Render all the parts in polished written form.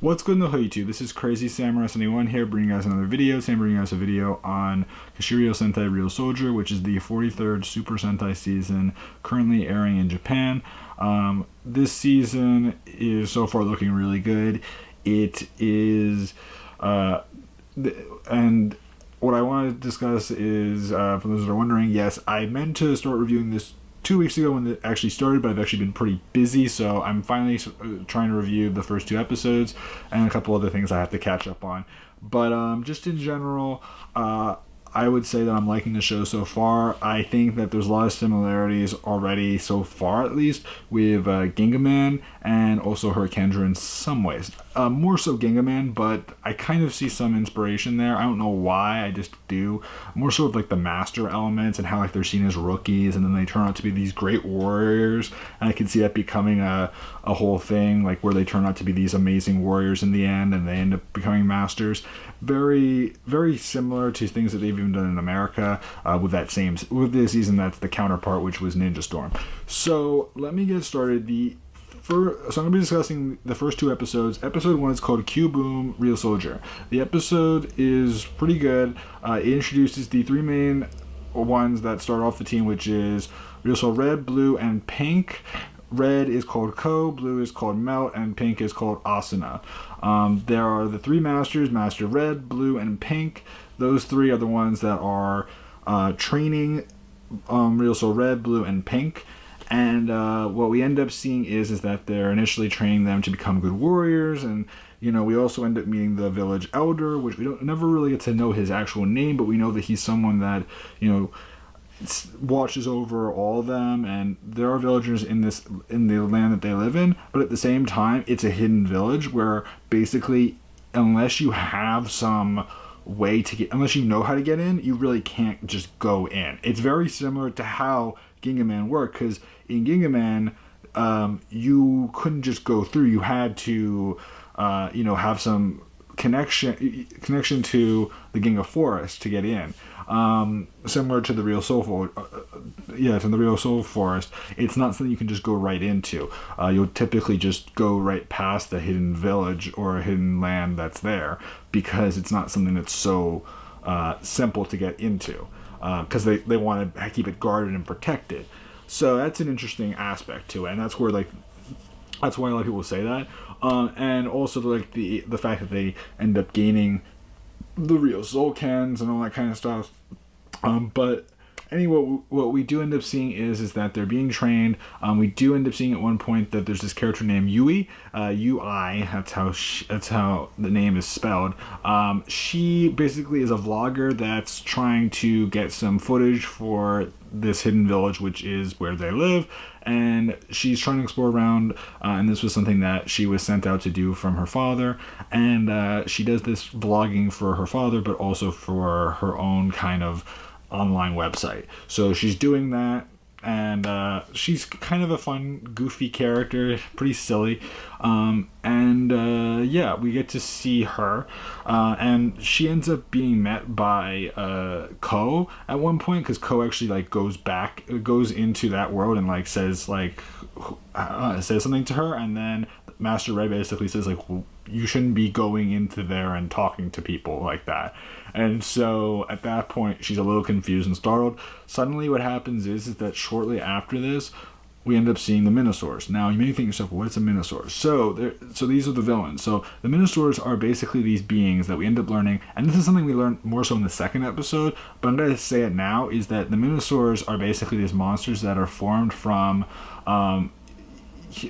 What's good in the YouTube? This is Crazy Samurai 71 here, bringing you guys another video. Today I'm bringing you guys a video on Kishiryu Sentai Ryusoulger, which is the 43rd Super Sentai season, currently airing in Japan. This season is so far looking really good. It is, and what I want to discuss is, for those that are wondering, yes, I meant to start reviewing this 2 weeks ago when it actually started, but I've actually been pretty busy, so I'm finally trying to review the first 2 episodes and a couple other things I have to catch up on. But just in general, I would say that I'm liking the show so far. I think that there's a lot of similarities already, so far at least, with Gingaman and also Hurricane in some ways. More so Gingaman, but I kind of see some inspiration there. I don't know why, I just do. More so with like the master elements and how like they're seen as rookies and then they turn out to be these great warriors. And I can see that becoming a whole thing, like where they turn out to be these amazing warriors in the end and they end up becoming masters. Very, very similar to things that they've even done in America with this season. That's the counterpart, which was Ninja Storm. So let me get started. So I'm going to be discussing the first 2 episodes. Episode 1 is called Q-Boom Ryusoulger. The episode is pretty good. It introduces the 3 main ones that start off the team, which is Ryusoul Red, Blue, and Pink. Red is called Ko, Blue is called Melt, and Pink is called Asuna. There are the 3 masters, Master Red, Blue, and Pink. Those 3 are the ones that are training Ryusoul Red, Blue, and Pink. And what we end up seeing is that they're initially training them to become good warriors, and we also end up meeting the village elder, which we never really get to know his actual name, but we know that he's someone that watches over all of them, and there are villagers in the land that they live in, but at the same time it's a hidden village where basically unless you have some way to get, unless you know how to get in, you really can't just go in. It's very similar to how Gingaman worked, because in Gingaman you couldn't just go through. You had to have some connection to the Ginga Forest to get in. Similar to the Ryusoul Forest, it's not something you can just go right into. You'll typically just go right past the hidden village or a hidden land that's there, because it's not something that's so simple to get into, because they want to keep it guarded and protected. So that's an interesting aspect to it, and that's why a lot of people say that. And also like the fact that they end up gaining the Ryusoul cans and all that kind of stuff. But anyway, what we do end up seeing is that they're being trained. We do end up seeing at one point that there's this character named Yui, UI. That's how the name is spelled. She basically is a vlogger that's trying to get some footage for this hidden village, which is where they live, and she's trying to explore around, and this was something that she was sent out to do from her father, and she does this vlogging for her father, but also for her own kind of online website. So she's doing that, and she's kind of a fun, goofy character, pretty silly, yeah, we get to see her, and she ends up being met by Ko at one point, because Ko actually goes into that world and says something to her, and then Master Red basically says you shouldn't be going into there and talking to people like that. And so at that point she's a little confused and startled. Suddenly what happens is that shortly after this we end up seeing the Minosaurs. Now you may think to yourself, what's a Minosaur? So these are the villains. So the Minosaurs are basically these beings that we end up learning, and this is something we learned more so in the 2nd episode, but I'm going to say it now, is that the Minosaurs are basically these monsters that are formed from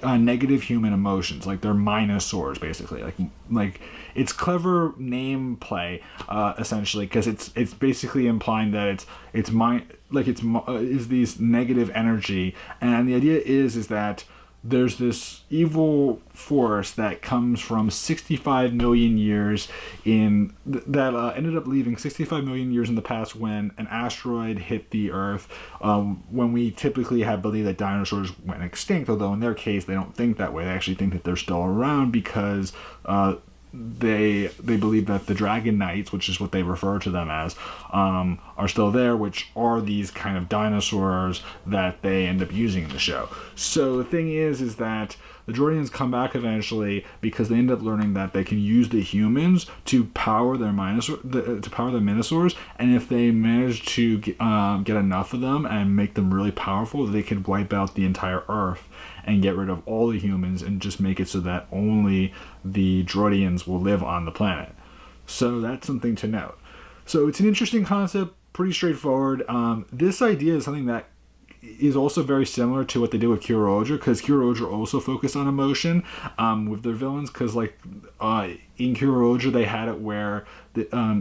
negative human emotions. They're Minosaurs basically. Like it's clever name play, essentially, because it's basically implying that it's these negative energy, and the idea is that there's this evil force that comes from 65 million years that ended up leaving 65 million years in the past when an asteroid hit the Earth, when we typically have believed that dinosaurs went extinct, although in their case they don't think that way. They actually think that they're still around, because they believe that the Dragon Knights, which is what they refer to them as, are still there, which are these kind of dinosaurs that they end up using in the show. So the thing is that the Droidians come back eventually because they end up learning that they can use the humans to power their Minosaurs, and if they manage to get enough of them and make them really powerful, they could wipe out the entire Earth and get rid of all the humans and just make it so that only the Droidians will live on the planet. So that's something to note. So it's an interesting concept, pretty straightforward. This idea is something that is also very similar to what they did with Kyroger, because Kyroger also focused on emotion with their villains, because like in Kyroger they had it where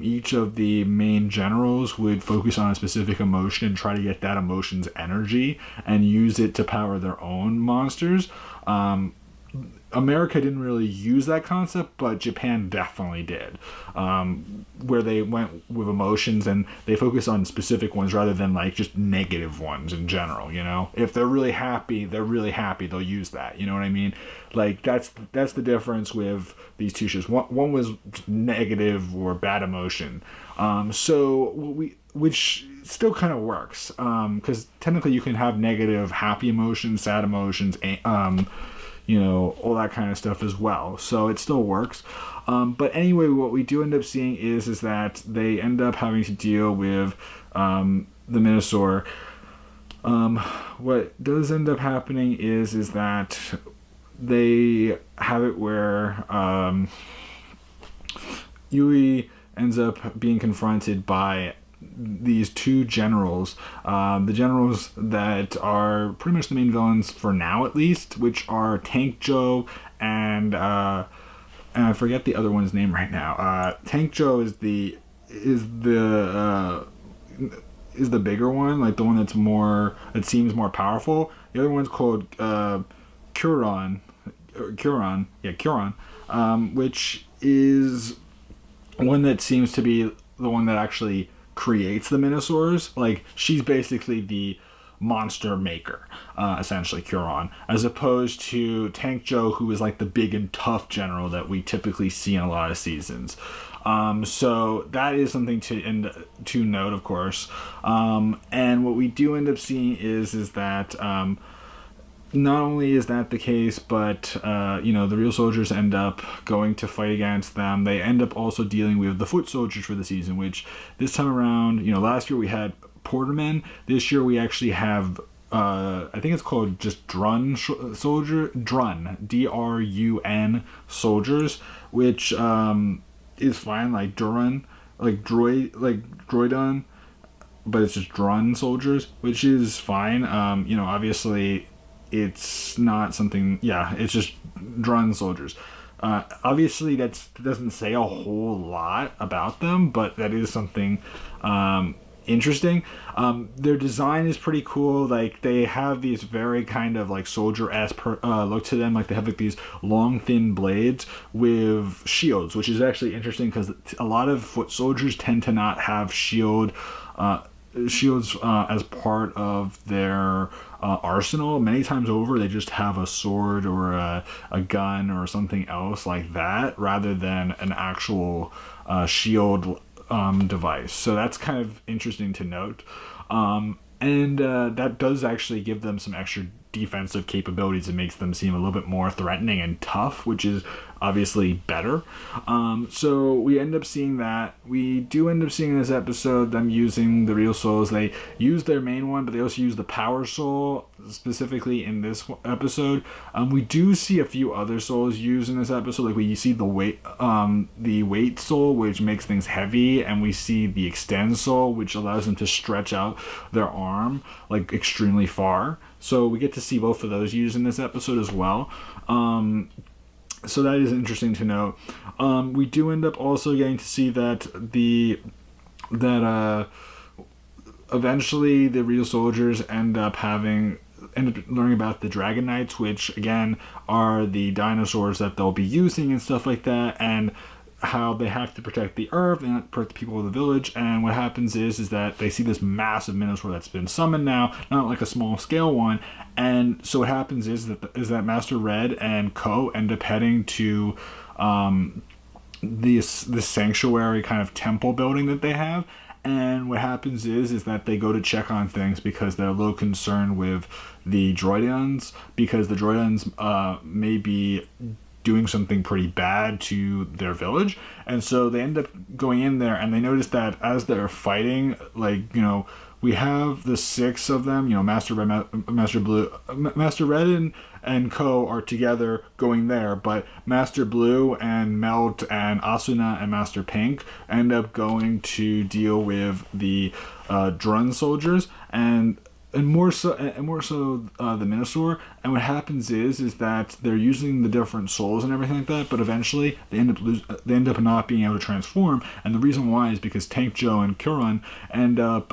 each of the main generals would focus on a specific emotion and try to get that emotion's energy and use it to power their own monsters. America didn't really use that concept, but Japan definitely did, where they went with emotions and they focus on specific ones rather than like just negative ones in general. You know, if they're really happy, they'll use that. You know what I mean? Like that's the difference with these two shows. One was negative or bad emotion, which still kind of works, because technically you can have negative, happy emotions, sad emotions, all that kind of stuff as well. So it still works. But anyway, what we do end up seeing is that they end up having to deal with the Minosaur. What does end up happening is that they have it where Yui ends up being confronted by these two generals, the generals that are pretty much the main villains for now, at least, which are Tank Joe and I forget the other one's name right now. Tank Joe is the bigger one, like the one that seems more powerful. The other one's called Curon, which is one that seems to be the one that actually creates the Minosaurs. Like, she's basically the monster maker, essentially, Curon, as opposed to Tank Joe, who is like the big and tough general that we typically see in a lot of seasons. So that is something to note, of course. And what we do end up seeing is that not only is that the case, but the Ryusoulgers end up going to fight against them. They end up also dealing with the foot soldiers for the season, which this time around, last year we had Portermen. This year we actually have I think it's called just Drun D-R-U-N soldiers, which is fine, like Duran, like Droidon, but it's just Drun soldiers, which is fine. Obviously it's not something, it's just Drun soldiers. Obviously that doesn't say a whole lot about them, but that is something interesting. Their design is pretty cool. Like, they have these very kind of like soldier-esque look to them. Like, they have like these long thin blades with shields, which is actually interesting because a lot of foot soldiers tend to not have shields as part of their arsenal. Many times over, they just have a sword or a gun or something else like that, rather than an actual shield device. So that's kind of interesting to note. And that does actually give them some extra defensive capabilities. It makes them seem a little bit more threatening and tough, which is obviously better. So we end up seeing that. We do end up seeing in this episode them using the real souls. They use their main one, but they also use the power soul specifically in this episode. We do see a few other souls used in this episode. Like, we see the weight soul, which makes things heavy, and we see the extend soul, which allows them to stretch out their arm like extremely far. So we get to see both of those used in this episode as well. So that is interesting to note. We do end up also getting to see that eventually the real soldiers end up learning about the Dragon Knights, which again are the dinosaurs that they'll be using and stuff like that, and how they have to protect the Earth and protect the people of the village. And what happens is that they see this massive Minosaur that's been summoned now, not like a small scale one. And so what happens is that Master Red and Co end up heading to this sanctuary kind of temple building that they have, And what happens is that they go to check on things because they're a little concerned with the Droidians, because the Droidians may be doing something pretty bad to their village. And so they end up going in there, and they notice that as they're fighting, like, you know, we have the 6 of them, you know, Master Red, Master Blue, Master Red and Co. are together going there, but Master Blue and Melt and Asuna and Master Pink end up going to deal with the Drun soldiers, and more so the Minosaur. And what happens is that they're using the different souls and everything like that, but eventually they end up not being able to transform. And the reason why is because Tank Joe and Kuron end up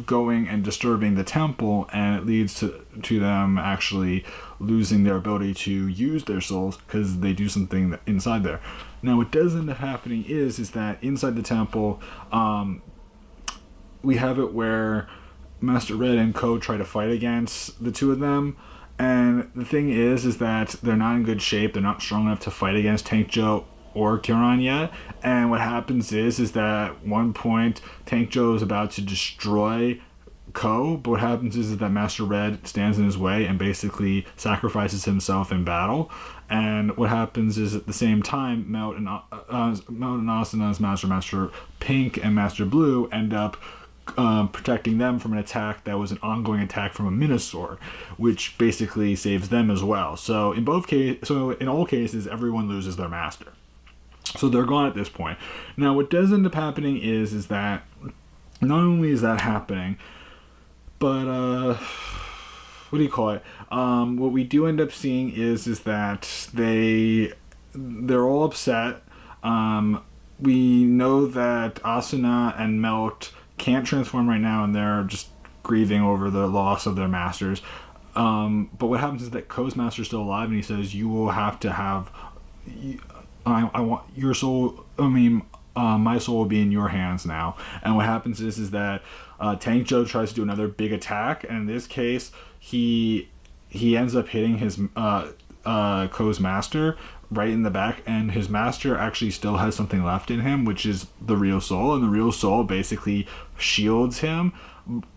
going and disturbing the temple, and it leads to them actually losing their ability to use their souls because they do something inside there. Now, what does end up happening is that inside the temple, we have it where Master Red and Co. try to fight against the 2 of them, and the thing is that they're not in good shape. They're not strong enough to fight against Tank Joe or Kuron yet. And what happens is that at one point Tank Joe is about to destroy Co., but what happens is that Master Red stands in his way and basically sacrifices himself in battle. And what happens is at the same time, Melt and Asuna's Master Pink and Master Blue end up protecting them from an attack that was an ongoing attack from a Minosaur, which basically saves them as well. So in all cases, everyone loses their master. So they're gone at this point. Now, what does end up happening is that not only is that happening, but what we do end up seeing is that they're all upset. We know that Asuna and Melt can't transform right now, and they're just grieving over the loss of their masters. But what happens is that Ko's master is still alive, and he says, "You will have to have. I want your soul. My soul will be in your hands now." And what happens is that Tank Joe tries to do another big attack, and in this case, he ends up hitting his Ko's master right in the back, and his master actually still has something left in him, which is the real soul, and the real soul basically shields him.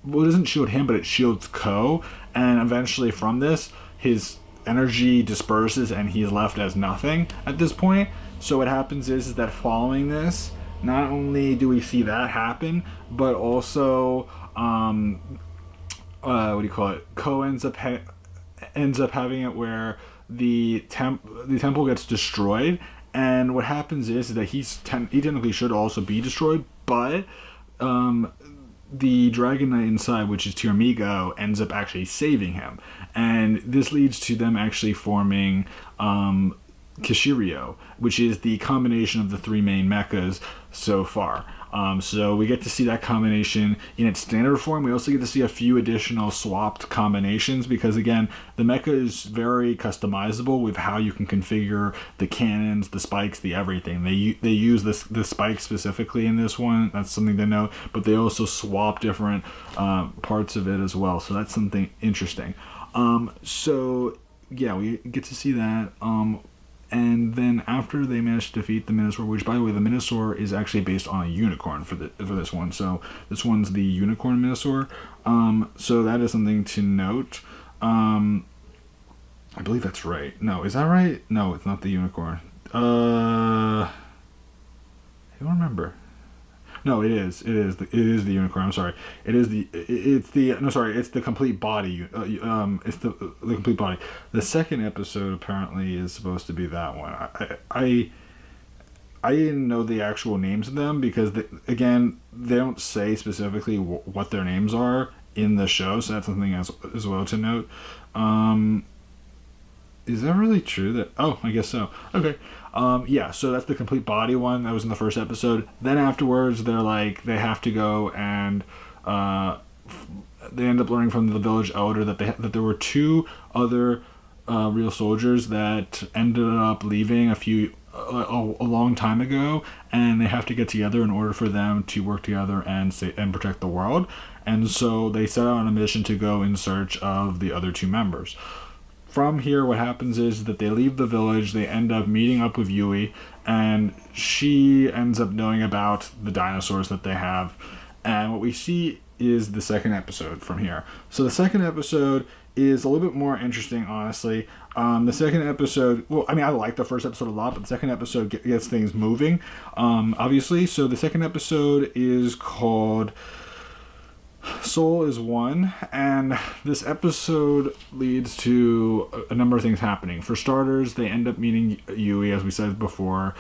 Well, it doesn't shield him, but it shields Ko, and eventually from this, his energy disperses and he's left as nothing at this point. So what happens is that following this, not only do we see that happen, but also Ko ends up having it where the temple gets destroyed, and what happens is that he technically should also be destroyed, but the Dragon Knight inside, which is Tiramigo, ends up actually saving him, and this leads to them actually forming Kishiryu, which is the combination of the 3 main mechas so far. So we get to see that combination in its standard form. We also get to see a few additional swapped combinations because, again, the mecha is very customizable with how you can configure the cannons, the spikes, the everything. They use the spikes specifically in this one. That's something to note. But they also swap different parts of it as well. So that's something interesting. So yeah, we get to see that. And then after they manage to defeat the Minosaur, which, by the way, the Minosaur is actually based on a unicorn for this one. So this one's the unicorn Minosaur. So that is something to note. I believe that's right. No, is that right? No, it's not the unicorn. I don't remember. No, it is. It is the unicorn. I'm sorry. It's the complete body. It's the complete body. The second episode apparently is supposed to be that one. I didn't know the actual names of them because they don't say specifically what their names are in the show, so that's something as well to note. Is that really true? I guess so. Okay. So that's the complete body one that was in the first episode. Then afterwards, they have to go and they end up learning from the village elder that there were 2 other real soldiers that ended up leaving a long time ago, and they have to get together in order for them to work together and protect the world. And so they set out on a mission to go in search of the other 2 members. From here, what happens is that they leave the village, they end up meeting up with Yui, and she ends up knowing about the dinosaurs that they have, And what we see is the second episode from here. So the second episode is a little bit more interesting, honestly. The second episode, well, I mean, I like the first episode a lot, but the second episode gets things moving, obviously. So the second episode is called Soul is One, and this episode leads to a number of things happening. For starters, they end up meeting Yui, as we said before.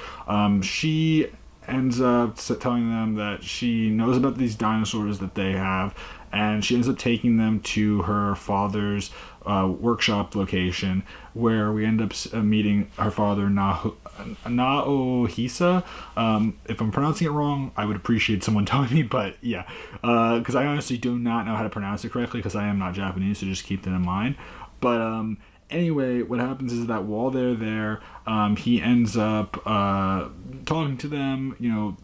She ends up telling them that she knows about these dinosaurs that they have, and she ends up taking them to her father's workshop location, where we end up meeting her father, Naohisa. If I'm pronouncing it wrong, I would appreciate someone telling me, but yeah, because I honestly do not know how to pronounce it correctly, because I am not Japanese, so just keep that in mind. But anyway, what happens is that while they're there, he ends up talking to them. You know,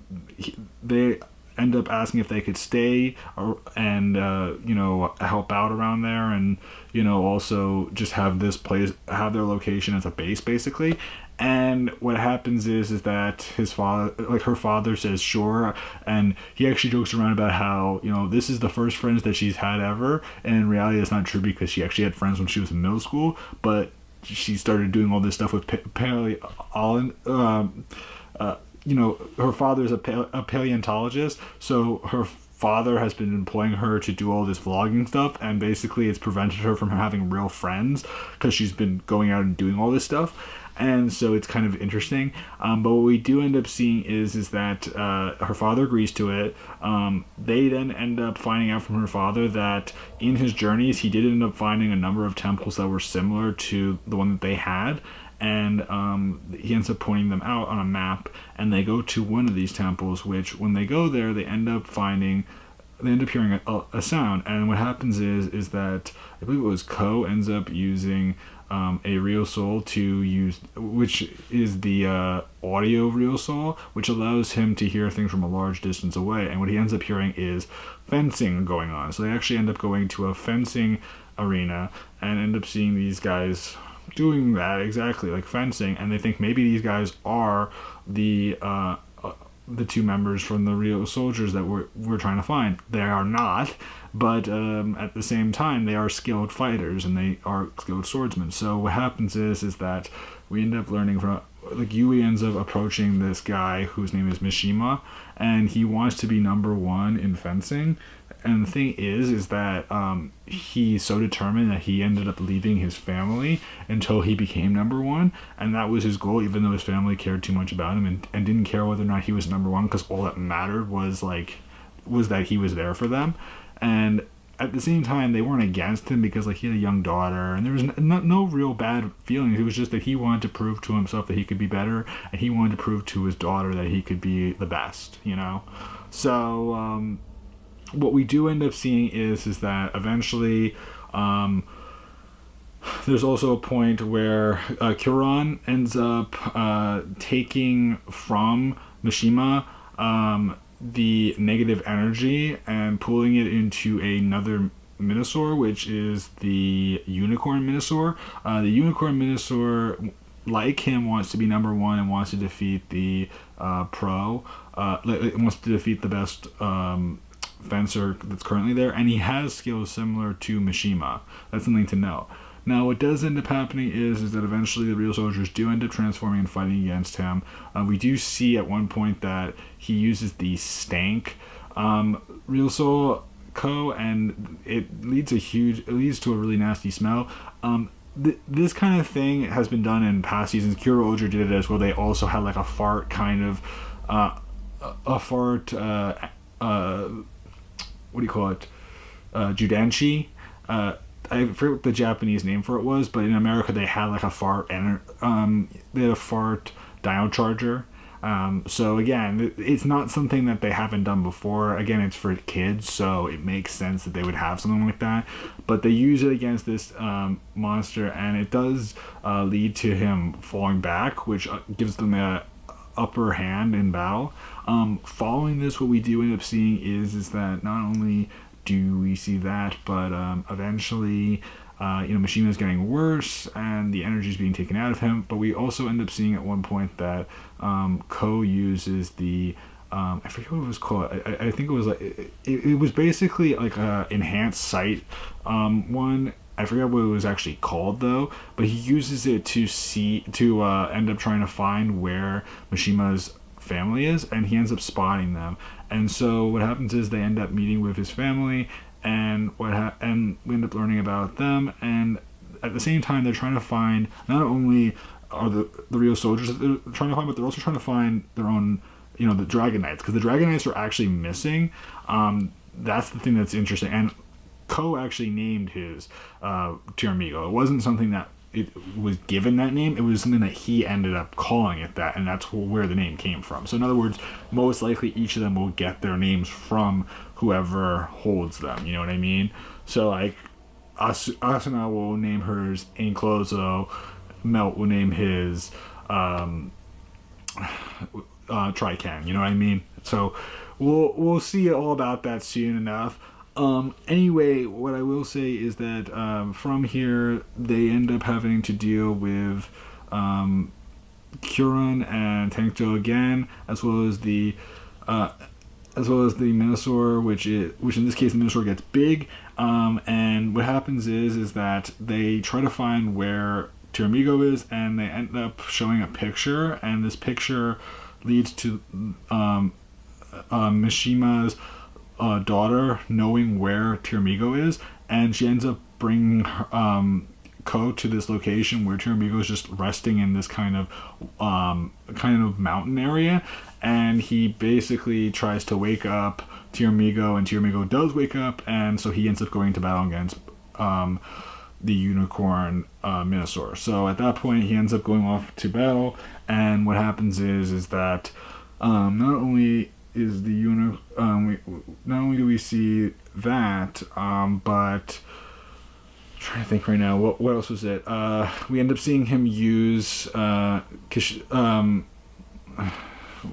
they end up asking if they could stay and you know, help out around there, and you know, also just have this place, have their location as a base, basically. And what happens is that his father, like her father, says sure, and he actually jokes around about how, you know, this is the first friends that she's had ever, and in reality that's not true, because she actually had friends when she was in middle school, but she started doing all this stuff with you know, her father's a paleontologist, so her father has been employing her to do all this vlogging stuff, and basically it's prevented her from having real friends, because she's been going out and doing all this stuff. And so it's kind of interesting. But what we do end up seeing is that her father agrees to it. They then end up finding out from her father that in his journeys, he did end up finding a number of temples that were similar to the one that they had. And he ends up pointing them out on a map. And they go to one of these temples, which when they go there, they end up hearing a sound. And what happens is that, I believe it was Ko ends up using a Ryusoul to use, which is the audio Ryusoul, which allows him to hear things from a large distance away. And what he ends up hearing is fencing going on. So they actually end up going to a fencing arena and end up seeing these guys doing that exactly, like fencing. And they think maybe these guys are the two members from the Ryusoulgers that we're trying to find. They are not, but at the same time, they are skilled fighters and they are skilled swordsmen. So what happens is that we end up learning from, like, Yui ends up approaching this guy whose name is Mishima, and he wants to be number one in fencing. And the thing is that he's so determined that he ended up leaving his family until he became number one, and that was his goal, even though his family cared too much about him and didn't care whether or not he was number one, because all that mattered was that he was there for them. And at the same time, they weren't against him, because like he had a young daughter, and there was no real bad feelings. It was just that he wanted to prove to himself that he could be better, and he wanted to prove to his daughter that he could be the best, you know. So what we do end up seeing is that eventually there's also a point where Kiran ends up taking from Mishima the negative energy and pulling it into another Minosaur, which is the Unicorn Minosaur. The Unicorn Minosaur, like him, wants to be number one and wants to defeat the wants to defeat the best fencer that's currently there, and he has skills similar to Mishima. That's something to know. Now, what does end up happening is that eventually the Ryusoulgers do end up transforming and fighting against him. We do see at one point that he uses the stank Ryusoul Ko, and it leads to a really nasty smell. This kind of thing has been done in past seasons. Kyuroger did it as well. They also had like a fart kind of what do you call it? Judanshi. I forget what the Japanese name for it was, but in America they had like a fart and they had a fart dino charger. So again, it's not something that they haven't done before. Again, it's for kids, so it makes sense that they would have something like that. But they use it against this monster, and it does lead to him falling back, which gives them a upper hand in battle. Following this, what we do end up seeing is that not only do we see that, but eventually Mishima is getting worse and the energy is being taken out of him. But we also end up seeing at one point that Ko uses the I forget what it was called. I think it was like it was basically like a enhanced sight one. I forget what it was actually called though, but he uses it to end up trying to find where Mishima's family is, and he ends up spotting them. And so what happens is they end up meeting with his family, and and we end up learning about them. And at the same time, they're trying to find, not only are the Ryusoulgers that they're trying to find, but they're also trying to find their own, the Dragon Knights, because the Dragon Knights are actually missing. That's the thing that's interesting. And Ko actually named his Tiramigo. It wasn't something that it was given that name. It was something that he ended up calling it that, and that's where the name came from. So in other words, most likely each of them will get their names from whoever holds them. You know what I mean? So like Asuna will name hers Ainclozo, Melt will name his Trican. You know what I mean? So we'll see all about that soon enough. Anyway, what I will say is that from here they end up having to deal with Kyurun and Tankjo again, as well as the Minosaur, which in this case the Minosaur gets big. And what happens is that they try to find where Tiramigo is, and they end up showing a picture, and this picture leads to Mishima's daughter knowing where Tiramigo is, and she ends up bringing Ko to this location where Tiramigo is just resting in this kind of mountain area, and he basically tries to wake up Tiramigo, and Tiramigo does wake up, and so he ends up going to battle against the unicorn Minosaur. So at that point he ends up going off to battle, and what happens is that not only do we see that, but I'm trying to think right now, what else was it? We end up seeing him use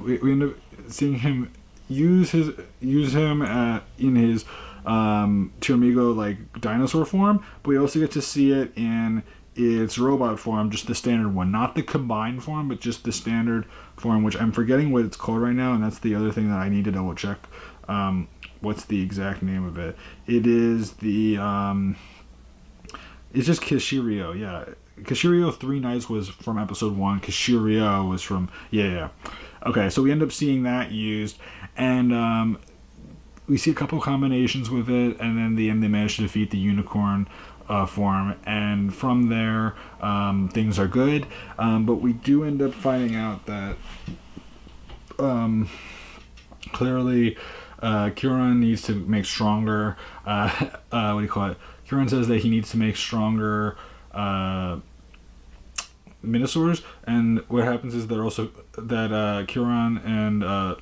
we end up seeing him use him in his Tiramigo like dinosaur form, but we also get to see it in its robot form, just the standard one, not the combined form, but just the standard form, which I'm forgetting what it's called right now, and that's the other thing that I need to double check. What's the exact name of it? It is it's just Kishiryu. Yeah, Kishiryu 3 Nights was from episode 1. Kishiryu was from Okay, so we end up seeing that used, and we see a couple combinations with it, and then they manage to defeat the unicorn form, and from there things are good, but we do end up finding out that clearly Kyurun needs to make stronger Kyurun says that he needs to make stronger Minosaurs, and what happens is they're also that Kyurun and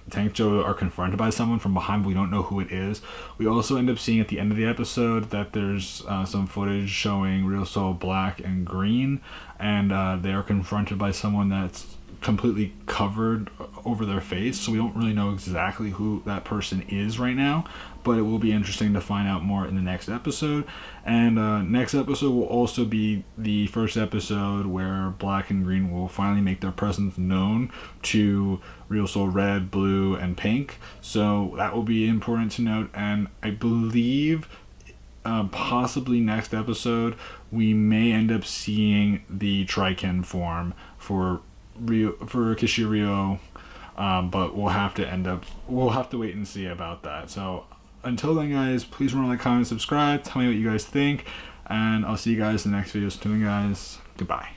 Tankjo are confronted by someone from behind, but we don't know who it is. We also end up seeing at the end of the episode that there's some footage showing Ryusoul black and green, and they are confronted by someone that's completely covered over their face, so we don't really know exactly who that person is right now, but it will be interesting to find out more in the next episode. And next episode will also be the first episode where Black and Green will finally make their presence known to Ryusoul Red, Blue, and Pink, so that will be important to note. And I believe possibly next episode we may end up seeing the Triken form for Kishiryu, but we'll have to wait and see about that. So until then, guys, please remember to like, comment, subscribe, tell me what you guys think, and I'll see you guys in the next video. So, guys, goodbye.